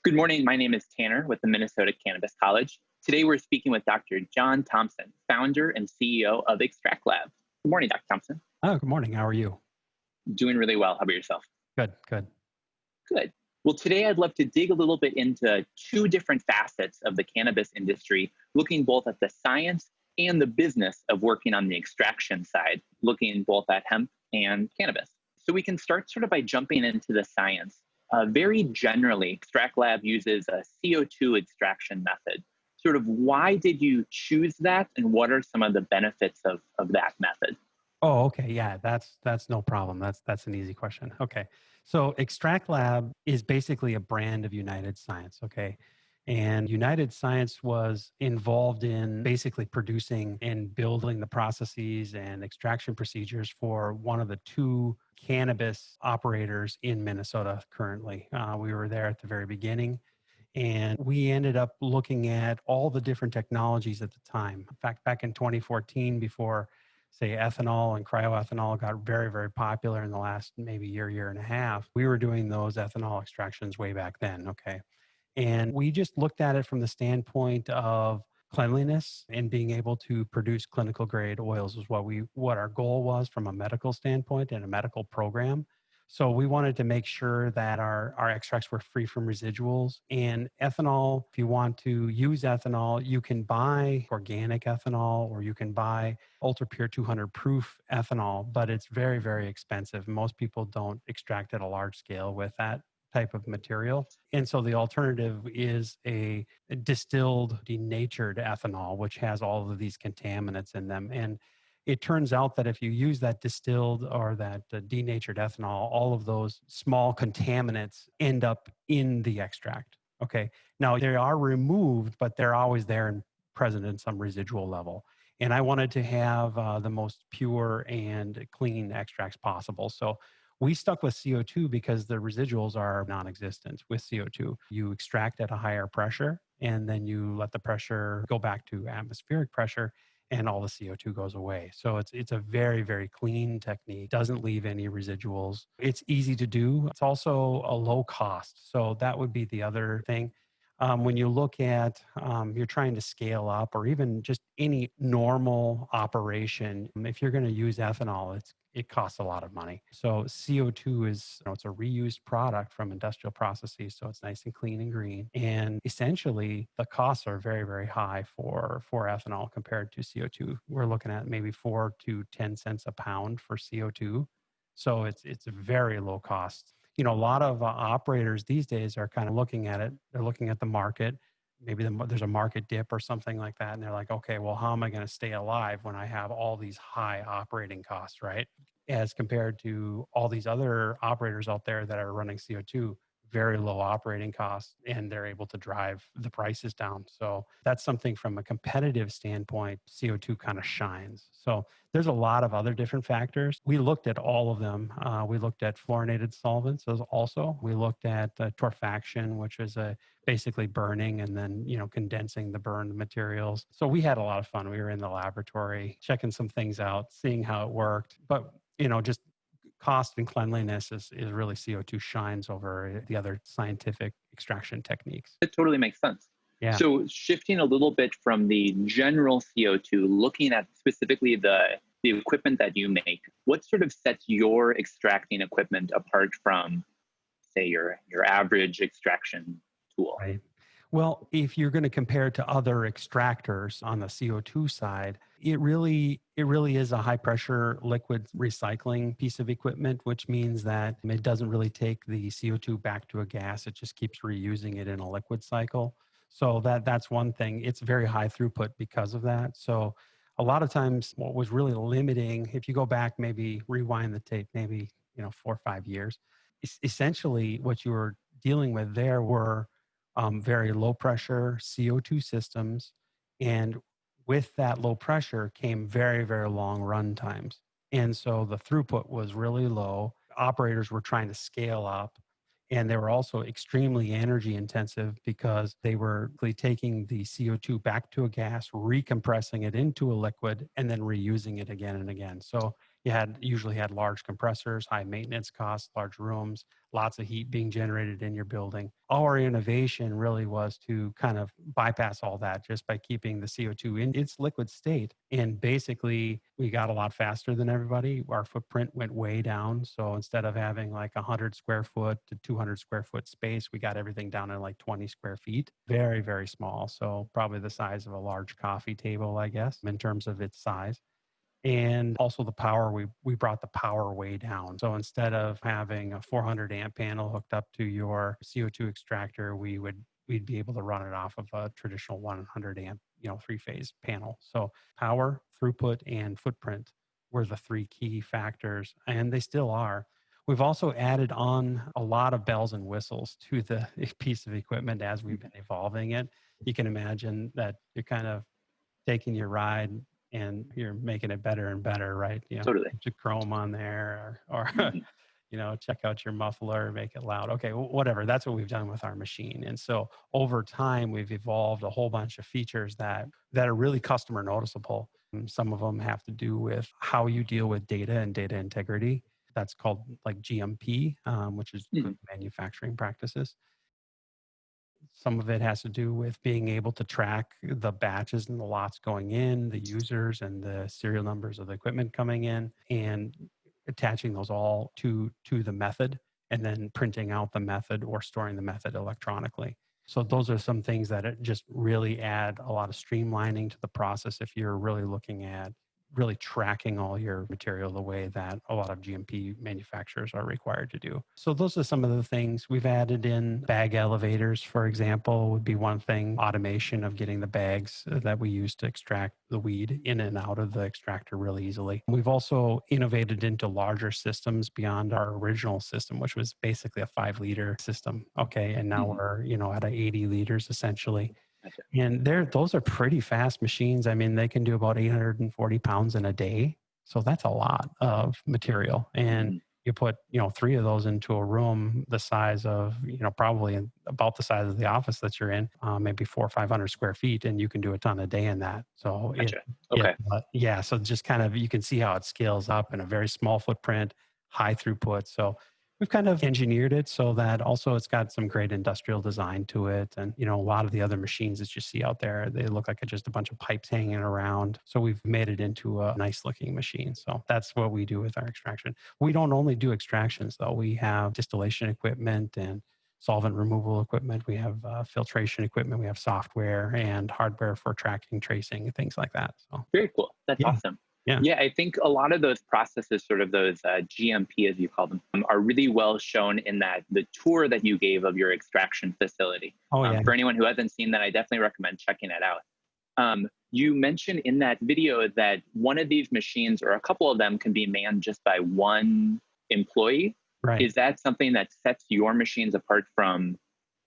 Good morning. My name is Tanner with the Minnesota Cannabis College. Today we're speaking with Dr. John Thompson, founder and CEO of Extract Lab. Good morning, Dr. Thompson. Oh, good morning. How are you? Doing really well. How about yourself? Good, good. Good. Well, today I'd love to dig a little bit into two different facets of the cannabis industry, looking both at the science and the business of working on the extraction side, looking both at hemp and cannabis. So we can start sort of by jumping into the science. Very generally, Extract Lab uses a CO2 extraction method. Sort of why did you choose that, and what are some of the benefits of that method? Oh, okay. Yeah, that's no problem. That's an easy question. Okay. So Extract Lab is basically a brand of United Science, okay? And United Science was involved in basically producing and building the processes and extraction procedures for one of the two cannabis operators in Minnesota currently. We were there at the very beginning. And we ended up looking at all the different technologies at the time. In fact, back in 2014, before, say, ethanol and cryoethanol got very, very popular in the last maybe year and a half, we were doing those ethanol extractions way back then. Okay. And we just looked at it from the standpoint of cleanliness and being able to produce clinical grade oils is what our goal was from a medical standpoint and a medical program. So we wanted to make sure that our extracts were free from residuals. And ethanol, if you want to use ethanol, you can buy organic ethanol or you can buy ultra pure 200 proof ethanol, but it's very, very expensive. Most people don't extract at a large scale with that type of material. And so the alternative is a distilled, denatured ethanol, which has all of these contaminants in them. And it turns out that if you use that distilled or that denatured ethanol, all of those small contaminants end up in the extract. Okay. Now they are removed, but they're always there and present in some residual level. And I wanted to have the most pure and clean extracts possible. So we stuck with CO2 because the residuals are non existent with CO2. You extract at a higher pressure and then you let the pressure go back to atmospheric pressure and all the CO2 goes away. So it's a very, very clean technique, doesn't leave any residuals. It's easy to do. It's also a low cost. So that would be the other thing. When you look at you're trying to scale up or even just any normal operation, if you're going to use ethanol, it costs a lot of money. So CO2 is, it's a reused product from industrial processes. So it's nice and clean and green. And essentially the costs are very, very high for ethanol compared to CO2. We're looking at maybe 4 to 10 cents a pound for CO2. So it's a very low cost. A lot of operators these days are kind of looking at it. They're looking at the market. Maybe there's a market dip or something like that. And they're like, okay, well, how am I going to stay alive when I have all these high operating costs, right? As compared to all these other operators out there that are running CO2, very low operating costs, and they're able to drive the prices down. So that's something from a competitive standpoint, CO2 kind of shines. So there's a lot of other different factors. We looked at all of them. We looked at fluorinated solvents as also. We looked at torfaction, which is basically burning and then condensing the burned materials. So we had a lot of fun. We were in the laboratory checking some things out, seeing how it worked. But just cost and cleanliness is really CO2 shines over the other scientific extraction techniques. It totally makes sense. Yeah. So shifting a little bit from the general CO2, looking at specifically the equipment that you make, what sort of sets your extracting equipment apart from, say, your average extraction tool? Right. Well, if you're going to compare it to other extractors on the CO2 side, it really is a high pressure liquid recycling piece of equipment, which means that it doesn't really take the CO2 back to a gas. It just keeps reusing it in a liquid cycle. So that's one thing. It's very high throughput because of that. So a lot of times what was really limiting, if you go back, maybe rewind the tape, maybe 4 or 5 years, essentially what you were dealing with there were very low pressure CO2 systems. And with that low pressure came very, very long run times. And so the throughput was really low. Operators were trying to scale up. And they were also extremely energy intensive because they were really taking the CO2 back to a gas, recompressing it into a liquid, and then reusing it again and again. So Usually had large compressors, high maintenance costs, large rooms, lots of heat being generated in your building. Our innovation really was to kind of bypass all that just by keeping the CO2 in its liquid state. And basically, we got a lot faster than everybody. Our footprint went way down. So instead of having like 100 square foot to 200 square foot space, we got everything down to like 20 square feet. Very, very small. So probably the size of a large coffee table, I guess, in terms of its size. And also the power, we brought the power way down. So instead of having a 400 amp panel hooked up to your CO2 extractor, we'd be able to run it off of a traditional 100 amp, three-phase panel. So power, throughput, and footprint were the three key factors, and they still are. We've also added on a lot of bells and whistles to the piece of equipment as we've been evolving it. You can imagine that you're kind of taking your ride and you're making it better and better, right? Totally. Put your chrome on there or Mhm. check out your muffler, make it loud. Okay, whatever. That's what we've done with our machine. And so over time, we've evolved a whole bunch of features that are really customer noticeable. Some of them have to do with how you deal with data and data integrity. That's called like GMP, which is good Mhm. manufacturing practices. Some of it has to do with being able to track the batches and the lots going in, the users and the serial numbers of the equipment coming in, and attaching those all to the method, and then printing out the method or storing the method electronically. So those are some things that it just really add a lot of streamlining to the process if you're really looking at really tracking all your material the way that a lot of GMP manufacturers are required to do. So those are some of the things we've added in. Bag elevators, for example, would be one thing. Automation of getting the bags that we use to extract the weed in and out of the extractor really easily. We've also innovated into larger systems beyond our original system, which was basically a 5 liter system. Okay. And now Mhm. we're, at a 80 liters essentially. Gotcha. And those are pretty fast machines. I mean, they can do about 840 pounds in a day. So that's a lot of material. And Mhm. you put, 3 of those into a room the size of, probably about the size of the office that you're in, maybe 400 or 500 square feet, and you can do a ton a day in that. So Gotcha. Okay. yeah. So just kind of, you can see how it scales up in a very small footprint, high throughput. So we've kind of engineered it so that also it's got some great industrial design to it. And, a lot of the other machines that you see out there, they look like just a bunch of pipes hanging around. So we've made it into a nice looking machine. So that's what we do with our extraction. We don't only do extractions though. We have distillation equipment and solvent removal equipment. We have filtration equipment. We have software and hardware for tracking, tracing, and things like that. So Very cool. That's yeah, awesome. yeah. Yeah, I think a lot of those processes, sort of those GMP, as you call them, are really well shown in the tour that you gave of your extraction facility. Oh yeah. For anyone who hasn't seen that, I definitely recommend checking it out. You mentioned in that video that one of these machines, or a couple of them, can be manned just by one employee. Right. Is that something that sets your machines apart from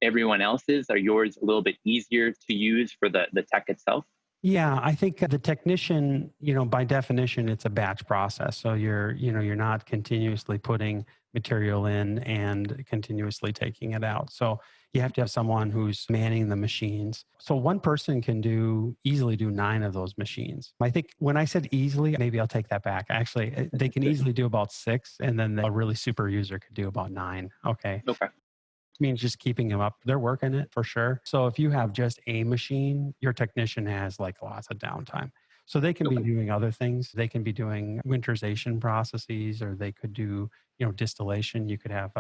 everyone else's? Are yours a little bit easier to use for the tech itself? Yeah, I think the technician, by definition, it's a batch process. So you're not continuously putting material in and continuously taking it out. So you have to have someone who's manning the machines. So one person can easily do 9 of those machines. I think when I said easily, maybe I'll take that back. Actually, they can easily do about 6, and then a really super user could do about 9. Okay. Okay. Means just keeping them up. They're working it for sure. So if you have just a machine, your technician has like lots of downtime. So they can be Okay. doing other things. They can be doing winterization processes, or they could do, distillation. You could have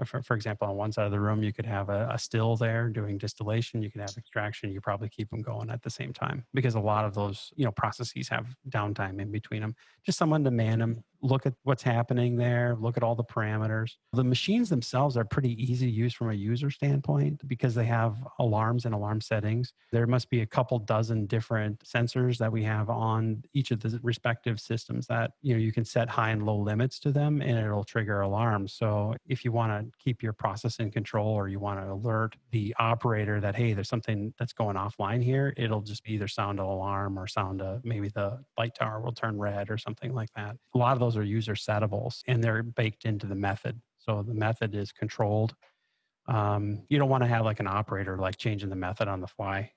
for example, on one side of the room, you could have a still there doing distillation. You could have extraction. You probably keep them going at the same time because a lot of those, processes have downtime in between them. Just someone to man them, look at what's happening there, look at all the parameters. The machines themselves are pretty easy to use from a user standpoint because they have alarms and alarm settings. There must be a couple dozen different sensors that we have on each of the respective systems that, you can set high and low limits to them and it'll trigger alarms. So if you want to keep your process in control or you want to alert the operator that, hey, there's something that's going offline here, it'll just either sound an alarm or maybe the light tower will turn red or something like that. A lot of those are user settables and they're baked into the method. So the method is controlled. You don't want to have like an operator like changing the method on the fly,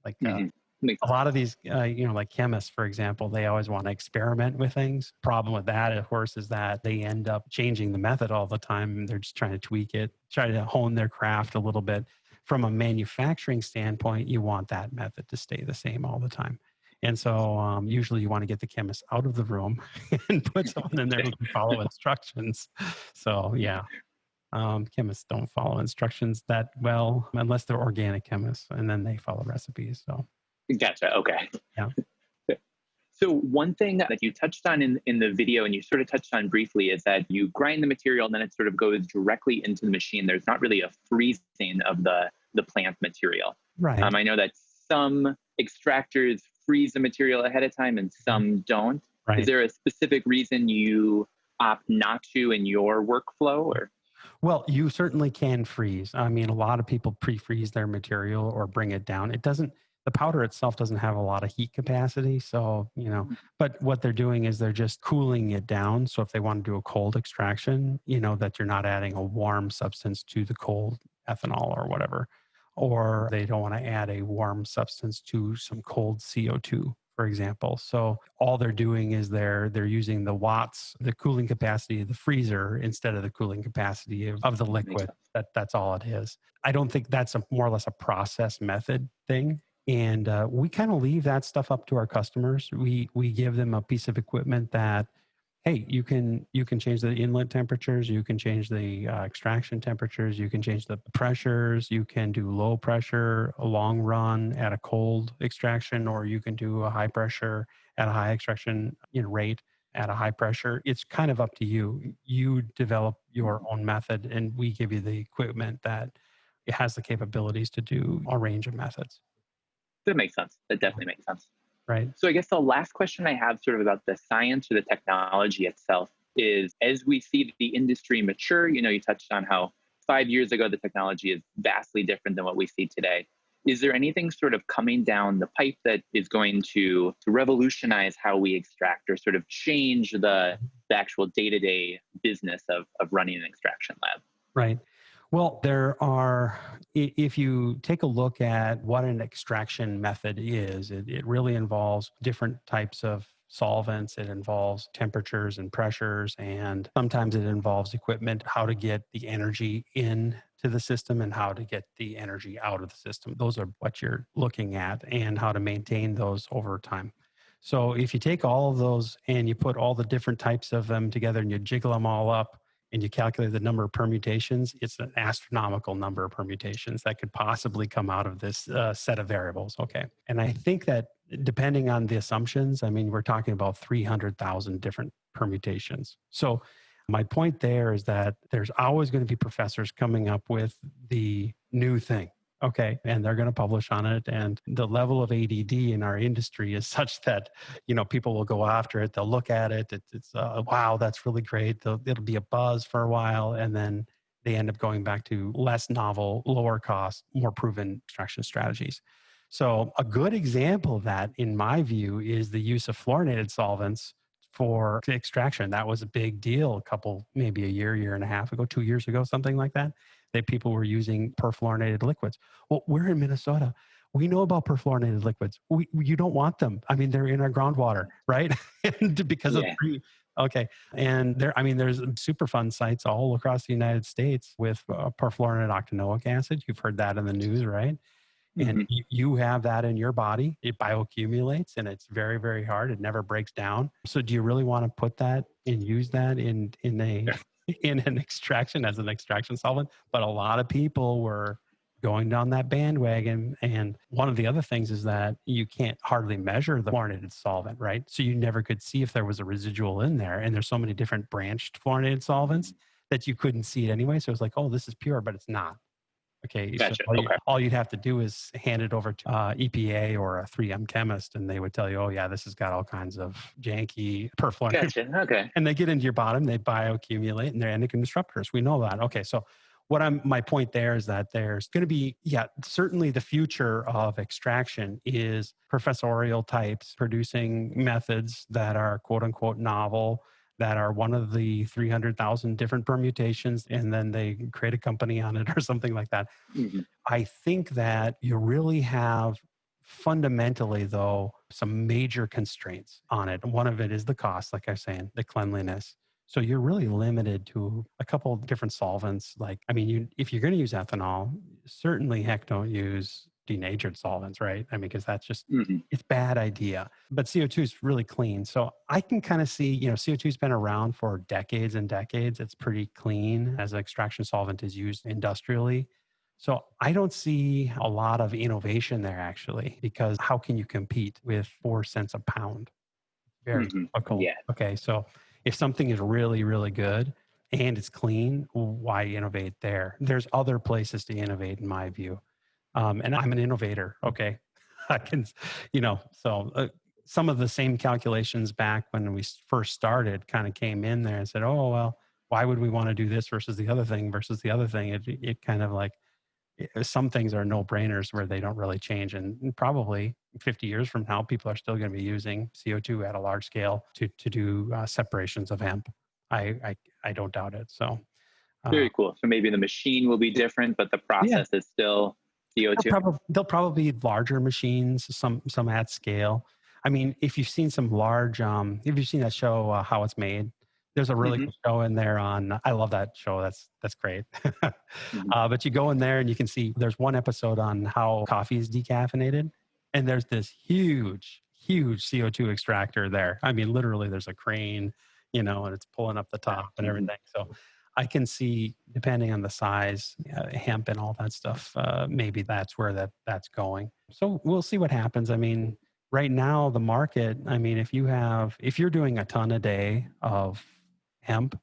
like Mhm. Makes A sense. lot of these, like chemists, for example, they always want to experiment with things. Problem with that, of course, is that they end up changing the method all the time. They're just trying to tweak it, try to hone their craft a little bit. From a manufacturing standpoint, you want that method to stay the same all the time. And so usually you want to get the chemist out of the room and put someone in there who can follow instructions. So yeah, chemists don't follow instructions that well unless they're organic chemists, and then they follow recipes. So Gotcha. Okay. yeah. So one thing that you touched on in the video and you sort of touched on briefly is that you grind the material and then it sort of goes directly into the machine. There's not really a freezing of the plant material. Right. I know that some extractors freeze the material ahead of time and some don't. Right. Is there a specific reason you opt not to in your workflow? Or Well, you certainly can freeze. I mean, a lot of people pre-freeze their material or bring it down. The powder itself doesn't have a lot of heat capacity. So, but what they're doing is they're just cooling it down. So if they want to do a cold extraction, that you're not adding a warm substance to the cold ethanol or whatever, or they don't want to add a warm substance to some cold CO2, for example. So all they're doing is they're using the watts, the cooling capacity of the freezer instead of the cooling capacity of the liquid. That's all it is. I don't think that's more or less a process method thing. And we kind of leave that stuff up to our customers. We give them a piece of equipment that, hey, you can change the inlet temperatures, you can change the extraction temperatures, you can change the pressures, you can do low pressure, a long run at a cold extraction, or you can do a high pressure at a high extraction rate at a high pressure. It's kind of up to you. You develop your own method, and we give you the equipment that it has the capabilities to do a range of methods. that makes sense. That definitely makes sense. Right. So I guess the last question I have sort of about the science or the technology itself is, as we see the industry mature, you touched on how 5 years ago the technology is vastly different than what we see today. Is there anything sort of coming down the pipe that is going to revolutionize how we extract or sort of change the actual day-to-day business of running an extraction lab? Right. Well, if you take a look at what an extraction method is, it really involves different types of solvents. It involves temperatures and pressures, and sometimes it involves equipment, how to get the energy into the system and how to get the energy out of the system. Those are what you're looking at, and how to maintain those over time. So if you take all of those and you put all the different types of them together and you jiggle them all up, and you calculate the number of permutations, it's an astronomical number of permutations that could possibly come out of this set of variables. Okay. And I think that depending on the assumptions, I mean, we're talking about 300,000 different permutations. So my point there is that there's always going to be professors coming up with the new thing. Okay. And they're going to publish on it. And the level of ADD in our industry is such that, people will go after it. They'll look at it. It's wow, that's really great. It'll be a buzz for a while. And then they end up going back to less novel, lower cost, more proven extraction strategies. So a good example of that, in my view, is the use of fluorinated solvents for extraction. That was a big deal maybe a year and a half ago, 2 years ago, something like that people were using perfluorinated liquids. Well, we're in Minnesota. We know about perfluorinated liquids. You don't want them. I mean, they're in our groundwater, right? And because of okay. And there's Superfund sites all across the United States with perfluorinated octanoic acid. You've heard that in the news, right? And you have that in your body. It bioaccumulates and it's very, very hard. It never breaks down. So do you really want to put that and use that in an extraction as an extraction solvent? But a lot of people were going down that bandwagon. And one of the other things is that you can't hardly measure the fluorinated solvent, right? So you never could see if there was a residual in there. And there's so many different branched fluorinated solvents that you couldn't see it anyway. So it's like, oh, this is pure, but it's not. Okay, Gotcha. So all you'd have to do is hand it over to EPA or a 3M chemist, and they would tell you, oh yeah, this has got all kinds of janky perfluorinated. Gotcha. Okay. And they get into your bottom, they bioaccumulate, and they're endocrine disruptors. We know that. Okay, so my point there is that there's going to be, certainly the future of extraction is professorial types producing methods that are quote unquote novel, that are one of the 300,000 different permutations, and then they create a company on it or something like that. I think that you really have fundamentally, though, some major constraints on it. One of it is the cost, like I was saying, the cleanliness. So you're really limited to a couple of different solvents. Like, I mean, if you're going to use ethanol, certainly heck don't use denatured solvents, right? I mean, because that's just, Mhm. it's bad idea. But CO2 is really clean. So I can kind of see, CO2 has been around for decades and decades. It's pretty clean as an extraction solvent is used industrially. So I don't see a lot of innovation there actually, because how can you compete with 4 cents a pound? Very Mhm. difficult. Yeah. Okay, so if something is really, really good and it's clean, why innovate there? There's other places to innovate, in my view. And I'm an innovator. Okay, I can, so some of the same calculations back when we first started kind of came in there and said, oh well, why would we want to do this versus the other thing versus the other thing? It kind of like some things are no brainers where they don't really change. And probably 50 years from now, people are still going to be using CO2 at a large scale to do separations of hemp. I don't doubt it. So, uh, Very cool. So maybe the machine will be different, but the yeah, process is still CO2. they'll probably be larger machines, some at scale. I mean, if you've seen some large, if you've seen that show, How It's Made, there's a really Hmm. good show in there on, I love that show. That's great. Hmm. But you go in there and you can see there's one episode on how coffee is decaffeinated. And there's this huge, huge CO2 extractor there. I mean, literally there's a crane, and it's pulling up the top and Hmm. everything. So I can see, depending on the size, hemp and all that stuff, maybe that's where that's going. So we'll see what happens. I mean, right now the market. I mean, if you're doing a ton a day of hemp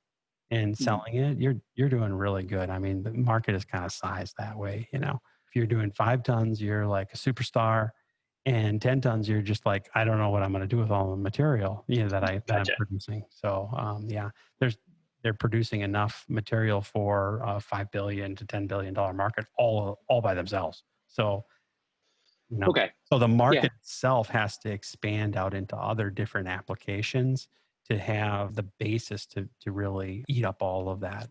and Hmm. selling it, you're doing really good. I mean, the market is kind of sized that way. If you're doing 5 tons, you're like a superstar, and 10 tons, you're just like, I don't know what I'm going to do with all the material that I'm Gotcha. producing. So yeah, there's they're producing enough material for a $5 billion to $10 billion market all by themselves. So you know, Okay. so the Yeah. market itself has to expand out into other different applications to have the basis to really eat up all of that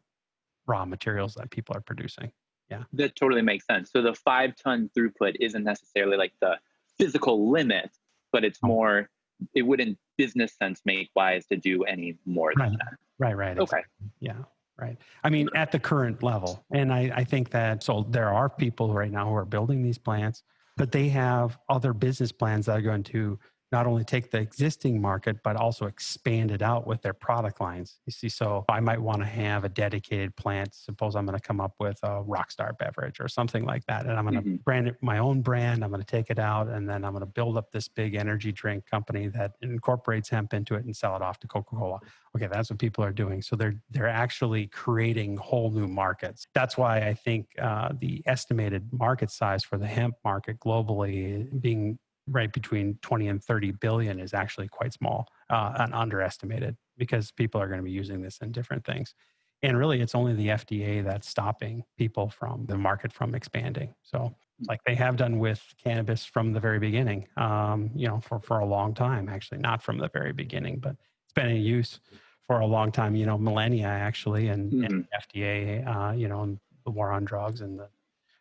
raw materials that people are producing. Yeah. That totally makes sense. So the 5 ton throughput isn't necessarily like the physical limit, but it's Oh, more, it wouldn't business sense make wise to do any more than right. that. Right. Okay. Exactly. Yeah. Right. I mean, Okay. at the current level. And I think that, so there are people right now who are building these plants, but they have other business plans that are going to not only take the existing market, but also expand it out with their product lines. You see, so I might want to have a dedicated plant. Suppose I'm going to come up with a Rockstar beverage or something like that. And I'm going to Hmm. brand it my own brand. I'm going to take it out and then I'm going to build up this big energy drink company that incorporates hemp into it and sell it off to Coca-Cola. Okay, that's what people are doing. So they're actually creating whole new markets. That's why I think the estimated market size for the hemp market globally being right between 20 and 30 billion is actually quite small and underestimated because people are going to be using this in different things. And really, it's only the FDA that's stopping people from the market from expanding. So, like they have done with cannabis from the very beginning, for a long time, actually, not from the very beginning, but it's been in use for a long time, millennia actually, and Hmm. FDA, and the war on drugs and the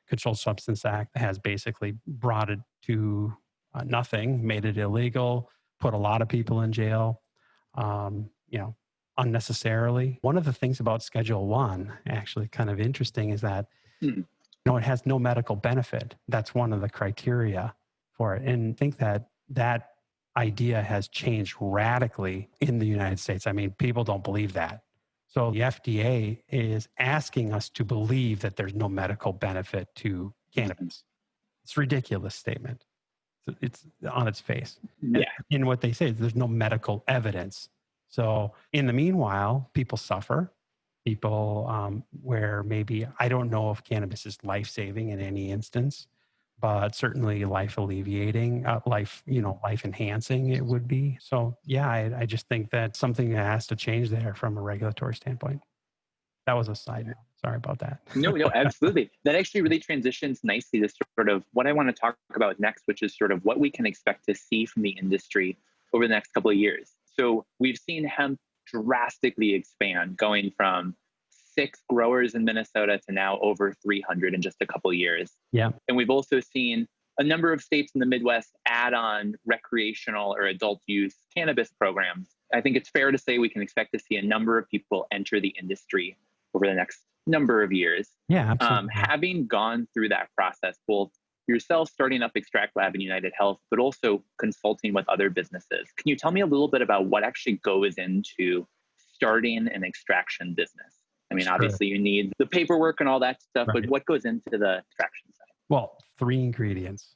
Controlled Substance Act has basically brought it to nothing, made it illegal, put a lot of people in jail, um, you know, unnecessarily. One of the things about Schedule One, actually, kind of interesting, is that Hmm. it has no medical benefit. That's one of the criteria for it, and I think that idea has changed radically in the United States. I mean, people don't believe that. So the FDA is asking us to believe that there's no medical benefit to Hmm. cannabis. It's a ridiculous statement. It's on its face. And Yeah. in what they say is there's no medical evidence. So in the meanwhile, people suffer. People where maybe I don't know if cannabis is life saving in any instance, but certainly life alleviating, life enhancing it would be. So yeah, I just think that something has to change there from a regulatory standpoint. That was a side note. Sorry about that. No, no, absolutely. That actually really transitions nicely to sort of what I want to talk about next, which is sort of what we can expect to see from the industry over the next couple of years. So we've seen hemp drastically expand, going from 6 growers in Minnesota to now over 300 in just a couple of years. Yeah. And we've also seen a number of states in the Midwest add on recreational or adult use cannabis programs, I think it's fair to say we can expect to see a number of people enter the industry over the next number of years. Yeah, absolutely. Having gone through that process, both yourself starting up Extract Lab and United Health, but also consulting with other businesses, can you tell me a little bit about what actually goes into starting an extraction business? I mean, Sure. obviously you need the paperwork and all that stuff, Right. but what goes into the extraction side? Well, three ingredients: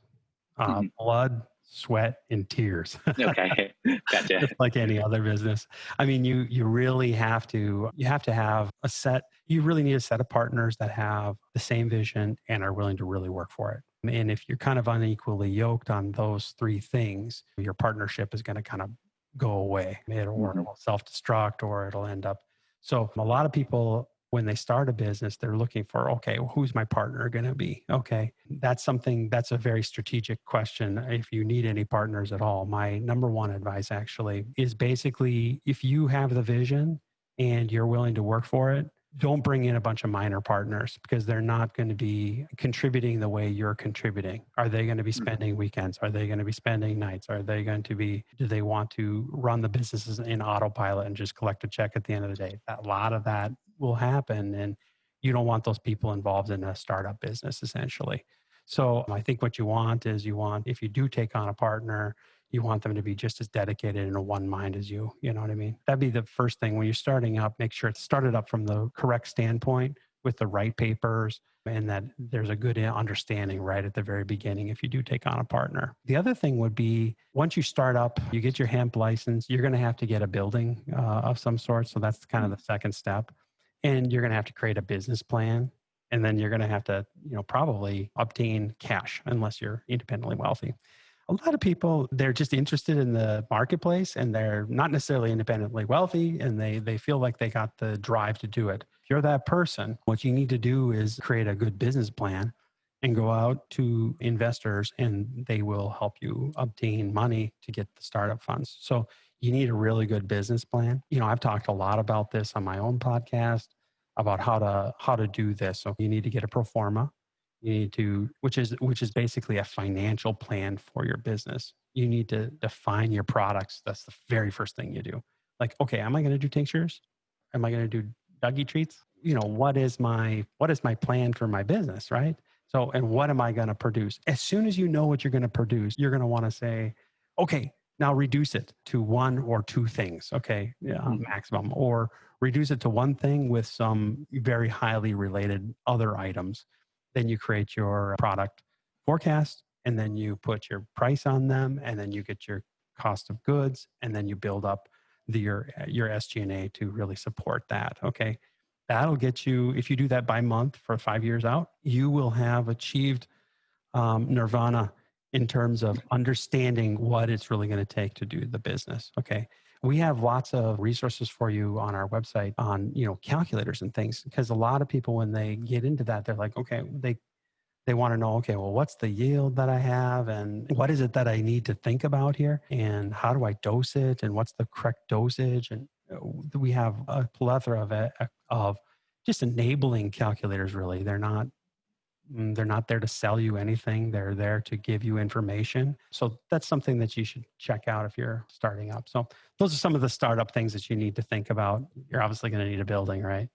blood, sweat, and tears. Okay, gotcha. Just like any other business. I mean, you really have to have a set. You really need a set of partners that have the same vision and are willing to really work for it. And if you're kind of unequally yoked on those three things, your partnership is going to kind of go away. Or it will self-destruct, or it'll end up. So a lot of people, when they start a business, they're looking for, okay, well, who's my partner going to be? Okay, that's a very strategic question. If you need any partners at all, my number one advice actually is basically, if you have the vision and you're willing to work for it, don't bring in a bunch of minor partners, because they're not going to be contributing the way you're contributing. Are they going to be spending weekends? Are they going to be spending nights? Do they want to run the businesses in autopilot and just collect a check at the end of the day? A lot of that will happen, and you don't want those people involved in a startup business, essentially. So I think what you want is, if you do take on a partner, you want them to be just as dedicated and a one mind as you. You know what I mean? That'd be the first thing when you're starting up. Make sure it's started up from the correct standpoint with the right papers, and that there's a good understanding right at the very beginning if you do take on a partner. The other thing would be, once you start up, you get your hemp license, you're going to have to get a building of some sort. So that's kind of the second step. And you're going to have to create a business plan. And then you're going to have to, probably obtain cash, unless you're independently wealthy. A lot of people, they're just interested in the marketplace, and they're not necessarily independently wealthy, and they feel like they got the drive to do it. If you're that person, what you need to do is create a good business plan and go out to investors, and they will help you obtain money to get the startup funds. So you need a really good business plan. I've talked a lot about this on my own podcast about how to do this. So you need to get a pro forma. You need to, which is basically a financial plan for your business. You need to define your products. That's the very first thing you do. Like, okay, am I going to do tinctures? Am I going to do Dougie treats? What is my plan for my business, right? So, and what am I going to produce? As soon as you know what you're going to produce, you're going to want to say, okay, now reduce it to one or two things, okay, maximum, or reduce it to one thing with some very highly related other items. Then you create your product forecast, and then you put your price on them, and then you get your cost of goods, and then you build up your SG&A to really support that. Okay, that'll get you, if you do that by month for 5 years out, you will have achieved nirvana in terms of understanding what it's really going to take to do the business. Okay. We have lots of resources for you on our website on, calculators and things, because a lot of people, when they get into that, they're like, okay, they want to know, okay, well, what's the yield that I have, and what is it that I need to think about here, and how do I dose it, and what's the correct dosage? And we have a plethora of just enabling calculators. Really, they're not there to sell you anything. They're there to give you information. So that's something that you should check out if you're starting up. So those are some of the startup things that you need to think about. You're obviously going to need a building, right?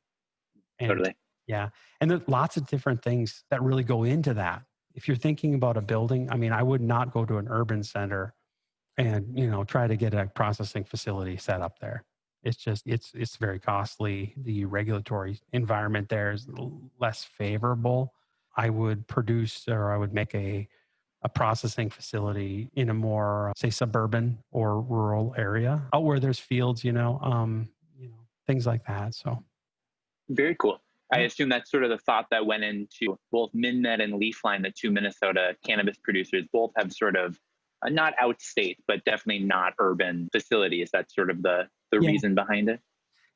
And, Totally. Yeah. And there's lots of different things that really go into that. If you're thinking about a building, I mean, I would not go to an urban center and, try to get a processing facility set up there. It's just, it's very costly. The regulatory environment there is less favorable. I would make a processing facility in a more, say, suburban or rural area, out where there's fields, things like that. So very cool. I assume that's sort of the thought that went into both MinMed and Leafline, the two Minnesota cannabis producers. Both have sort of not outstate, but definitely not urban facilities. That's sort of the reason behind it.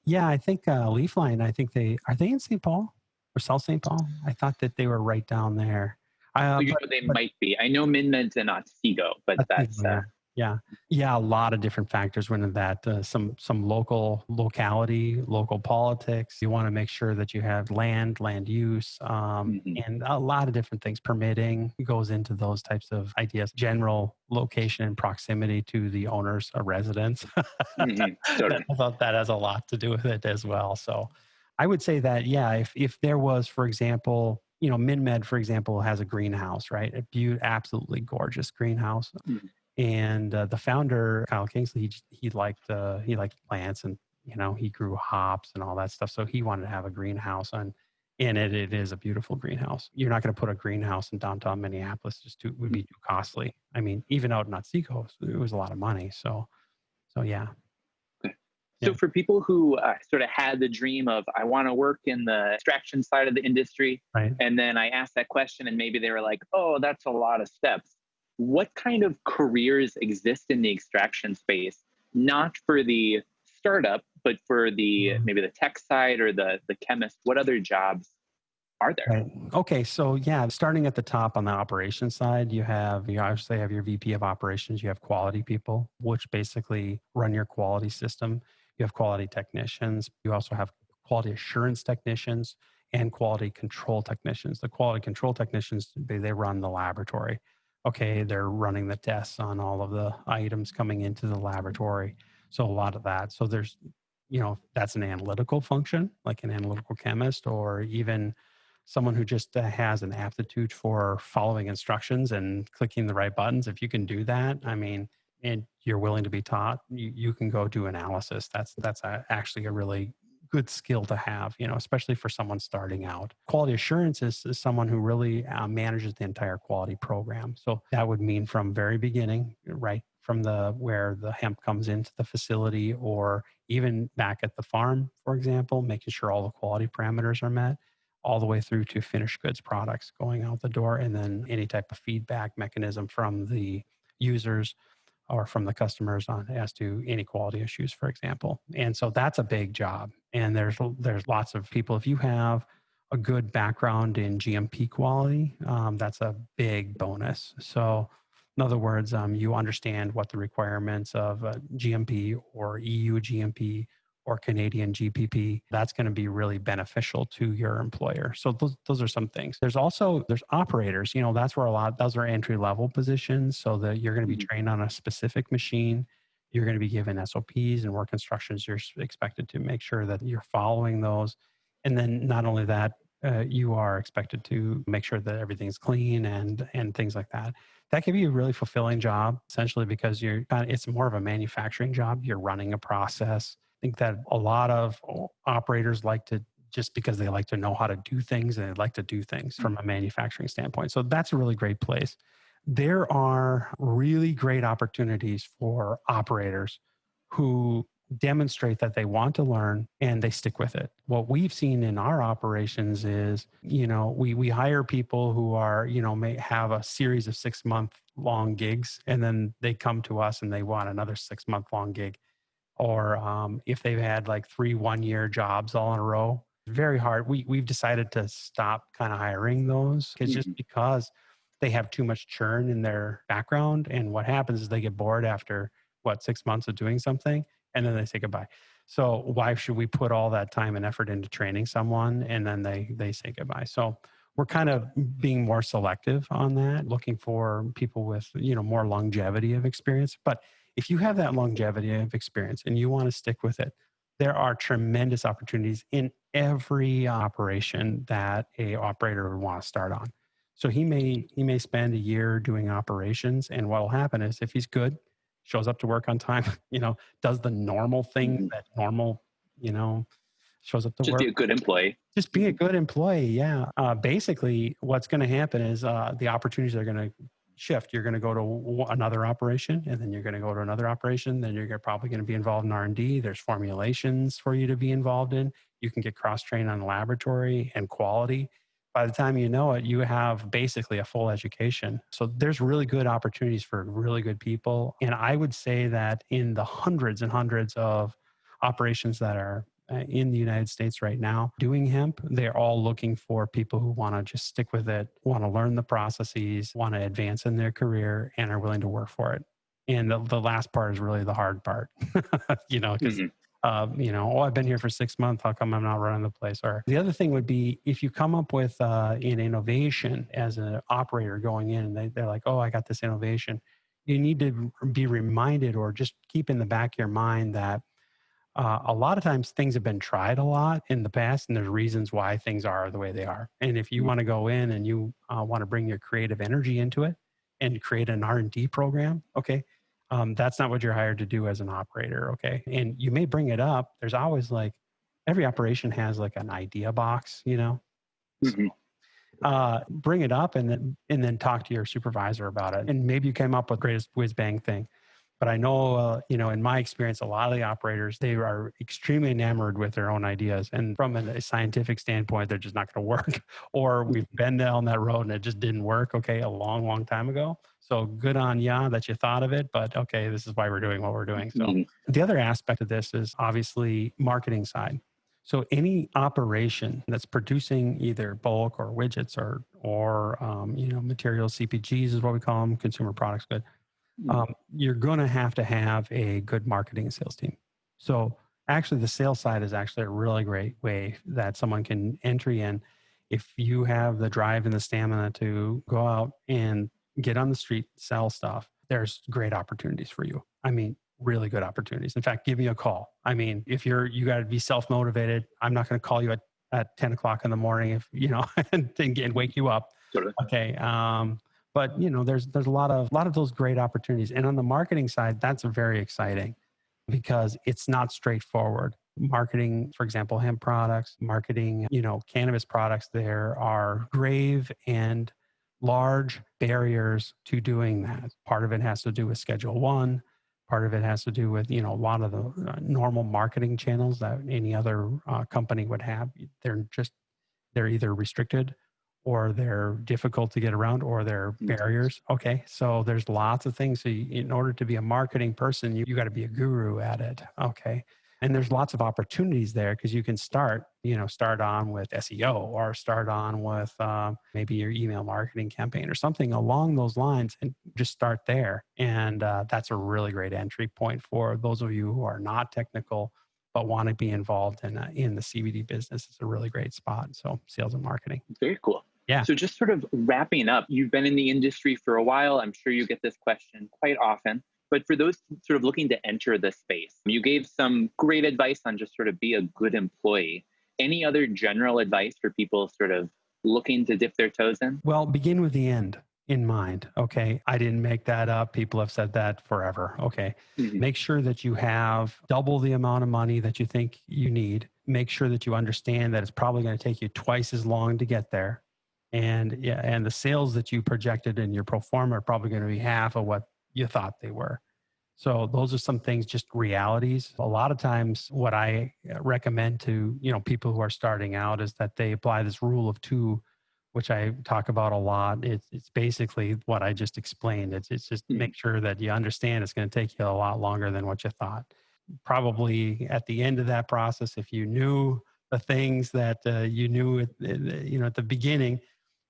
Yeah, I think Leafline, I think are they in St. Paul or South St. Paul? I thought that they were right down there. They might be. I know MinMed's in Otsego, but that's Yeah. Yeah. A lot of different factors went into that. Some locality, local politics. You want to make sure that you have land use, Hmm. and a lot of different things. Permitting goes into those types of ideas. General location and proximity to the owner's residence. Hmm. Totally. I thought that has a lot to do with it as well. So I would say that, yeah, if there was, for example, MinMed, for example, has a greenhouse, right? A absolutely gorgeous greenhouse. Mhm. And the founder, Kyle Kingsley, he liked plants, and he grew hops and all that stuff. So he wanted to have a greenhouse, and it is a beautiful greenhouse. You're not going to put a greenhouse in downtown Minneapolis; would be too costly. I mean, even out in Otsego, it was a lot of money. So yeah, Okay. yeah, So for people who sort of had the dream of, I want to work in the extraction side of the industry, right. and then I asked that question and maybe they were like, oh, that's a lot of steps. What kind of careers exist in the extraction space, not for the startup, but for the Mhm. maybe the tech side or the chemist? What other jobs are there? Right. Okay. So yeah, starting at the top on the operations side, you obviously have your VP of operations, you have quality people, which basically run your quality system. You have quality technicians. You also have quality assurance technicians and quality control technicians. The quality control technicians, they run the laboratory. Okay, they're running the tests on all of the items coming into the laboratory. So a lot of that. So that's an analytical function, like an analytical chemist, or even someone who just has an aptitude for following instructions and clicking the right buttons. If you can do that, I mean, and you're willing to be taught, you can go do analysis. Actually a really good skill to have, especially for someone starting out. Quality assurance is someone who really manages the entire quality program. So that would mean from very beginning, right from the where the hemp comes into the facility, or even back at the farm, for example, making sure all the quality parameters are met, all the way through to finished goods products going out the door, and then any type of feedback mechanism from the users or from the customers on as to any quality issues, for example. And so that's a big job. And there's lots of people. If you have a good background in GMP quality, that's a big bonus. So in other words, you understand what the requirements of GMP or EU GMP or Canadian GPP, that's going to be really beneficial to your employer. So those are some things. There's operators, that's where those are entry level positions, so that you're going to be Mhm. trained on a specific machine. You're going to be given SOPs and work instructions. You're expected to make sure that you're following those. And then not only that, you are expected to make sure that everything's clean and things like that. That can be a really fulfilling job, essentially, because it's more of a manufacturing job. You're running a process. Think that a lot of operators like to, just because they like to know how to do things, and they like to do things from a manufacturing standpoint. So that's a really great place. There are really great opportunities for operators who demonstrate that they want to learn and they stick with it. What we've seen in our operations is, we hire people who are, may have a series of 6-month long gigs, and then they come to us and they want another 6-month long gig. Or if they've had like 3 1-year jobs all in a row, very hard. We've decided to stop kind of hiring those. It's just Mhm. because they have too much churn in their background. And what happens is they get bored after 6 months of doing something, and then they say goodbye. So why should we put all that time and effort into training someone and then they say goodbye? So we're kind of being more selective on that, looking for people with, more longevity of experience. But if you have that longevity of experience and you want to stick with it, there are tremendous opportunities in every operation that a operator would want to start on. So he may spend a year doing operations, and what will happen is, if he's good, shows up to work on time, does the normal thing Mhm. that normal, you know, shows up to Just be work, a good employee. just be a Mhm. good employee. Yeah. Basically, what's going to happen is the opportunities are going to shift. You're going to go to another operation, and then you're going to go to another operation. Then probably going to be involved in R&D. There's formulations for you to be involved in. You can get cross-trained on laboratory and quality. By the time you know it, you have basically a full education. So there's really good opportunities for really good people. And I would say that in the hundreds and hundreds of operations that are in the United States right now doing hemp, they're all looking for people who want to just stick with it, want to learn the processes, want to advance in their career, and are willing to work for it. And the last part is really the hard part, because, Mhm. oh, I've been here for 6 months. How come I'm not running the place? Or the other thing would be if you come up with an innovation as an operator going in, and they're like, oh, I got this innovation. You need to be reminded or just keep in the back of your mind that a lot of times things have been tried a lot in the past, and there's reasons why things are the way they are. And if you want to go in and you want to bring your creative energy into it and create an R&D program, okay, that's not what you're hired to do as an operator, okay? And you may bring it up. There's always like every operation has like an idea box, So Mhm. bring it up and then talk to your supervisor about it. And maybe you came up with greatest whiz bang thing. But I know, in my experience, a lot of the operators, they are extremely enamored with their own ideas. And from a scientific standpoint, they're just not going to work. Or we've been down that road and it just didn't work, okay, a long, long time ago. So good on ya that you thought of it. But okay, this is why we're doing what we're doing. So Mhm. the other aspect of this is obviously marketing side. So any operation that's producing either bulk or widgets or materials, CPGs is what we call them, consumer products good. Mhm. You're going to have a good marketing and sales team. So actually, the sales side is actually a really great way that someone can entry in. If you have the drive and the stamina to go out and get on the street, sell stuff, there's great opportunities for you. I mean, really good opportunities. In fact, give me a call. I mean, if you got to be self-motivated, I'm not going to call you at 10 o'clock in the morning if, and wake you up. Totally. Okay. But there's a lot of those great opportunities. And on the marketing side, that's very exciting because it's not straightforward. Marketing, for example, hemp products, marketing, cannabis products, there are grave and large barriers to doing that. Part of it has to do with Schedule One. Part of it has to do with, a lot of the normal marketing channels that any other company would have. They're either restricted or they're difficult to get around or they're Mhm. barriers. Okay. So there's lots of things. So in order to be a marketing person, you got to be a guru at it. Okay. And there's lots of opportunities there because you can start on with SEO or start on with maybe your email marketing campaign or something along those lines and just start there. And that's a really great entry point for those of you who are not technical but want to be involved in the CBD business. It's a really great spot. So sales and marketing. Very cool. Yeah. So just sort of wrapping up, you've been in the industry for a while. I'm sure you get this question quite often. But for those sort of looking to enter the space, you gave some great advice on just sort of be a good employee. Any other general advice for people sort of looking to dip their toes in? Well, begin with the end in mind. Okay. I didn't make that up. People have said that forever. Okay. Mhm. Make sure that you have double the amount of money that you think you need. Make sure that you understand that it's probably going to take you twice as long to get there. And yeah, and the sales that you projected in your pro forma are probably going to be half of what you thought they were. So those are some things, just realities. A lot of times what I recommend to, people who are starting out is that they apply this rule of two, which I talk about a lot. It's basically what I just explained. It's just Mhm. make sure that you understand it's going to take you a lot longer than what you thought. Probably at the end of that process, if you knew the things that you knew at the beginning,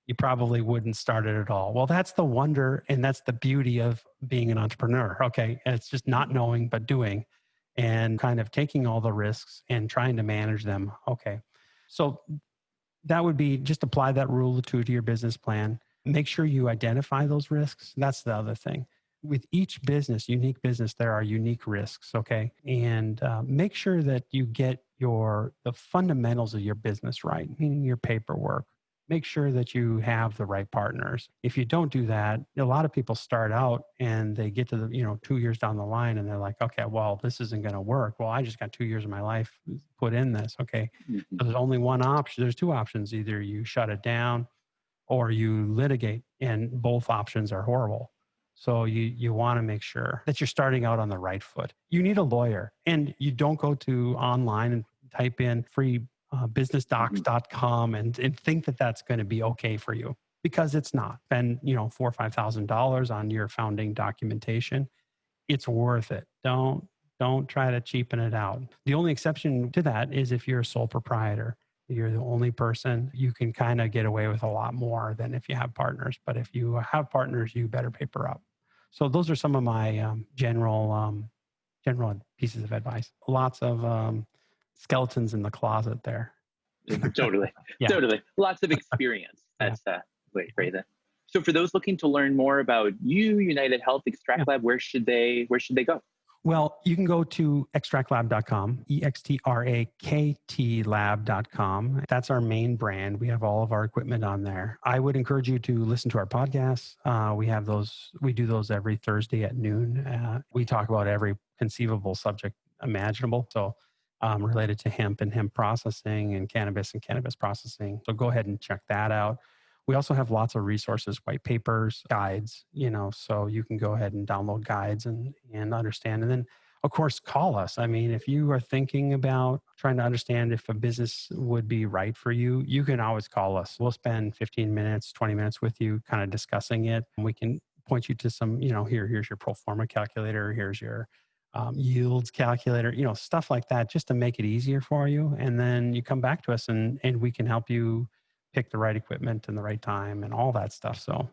you probably wouldn't start it at all. Well, that's the wonder and that's the beauty of being an entrepreneur. Okay. It's just not knowing, but doing and kind of taking all the risks and trying to manage them. Okay. So that would be just apply that rule of two to your business plan. Make sure you identify those risks. That's the other thing. With each business, unique business, there are unique risks. Okay. And make sure that you get the fundamentals of your business right, meaning your paperwork. Make sure that you have the right partners. If you don't do that, a lot of people start out and they get to 2 years down the line and they're like, okay, well, this isn't going to work. Well, I just got 2 years of my life put in this. Okay. Mhm. So there's only one option. There's two options. Either you shut it down or you litigate, and both options are horrible. So you want to make sure that you're starting out on the right foot. You need a lawyer, and you don't go to online and type in free Mhm. businessdocs.com and think that that's going to be okay for you because it's not. Spend $4,000 or $5,000 on your founding documentation. It's worth it. Don't try to cheapen it out. The only exception to that is if you're a sole proprietor. You're the only person, you can kind of get away with a lot more than if you have partners. But if you have partners, you better paper up. So those are some of my general pieces of advice. Lots of skeletons in the closet there. Totally, Yeah. totally. Lots of experience. Yeah. That's great. So for those looking to learn more about you, United Health Yeah. Extract Lab, where should they go? Well, you can go to extractlab.com, extrakt lab.com. That's our main brand. We have all of our equipment on there. I would encourage you to listen to our podcasts. We do those every Thursday at noon. We talk about every conceivable subject imaginable. So related to hemp and hemp processing and cannabis processing. So go ahead and check that out. We also have lots of resources, white papers, guides, so you can go ahead and download guides and understand. And then, of course, call us. I mean, if you are thinking about trying to understand if a business would be right for you, you can always call us. We'll spend 15 minutes, 20 minutes with you kind of discussing it. And we can point you to some, here's your pro forma calculator, here's your yields calculator, stuff like that, just to make it easier for you. And then you come back to us and we can help you pick the right equipment and the right time and all that stuff. So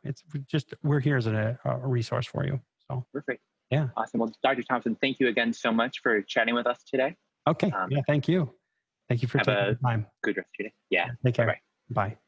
we're here as a resource for you. So perfect. Yeah. Awesome. Well, Dr. Thompson, thank you again so much for chatting with us today. Okay. Yeah. Thank you. Thank you for taking the time. Good rest of your day. Yeah. Take care. Bye-bye. Bye.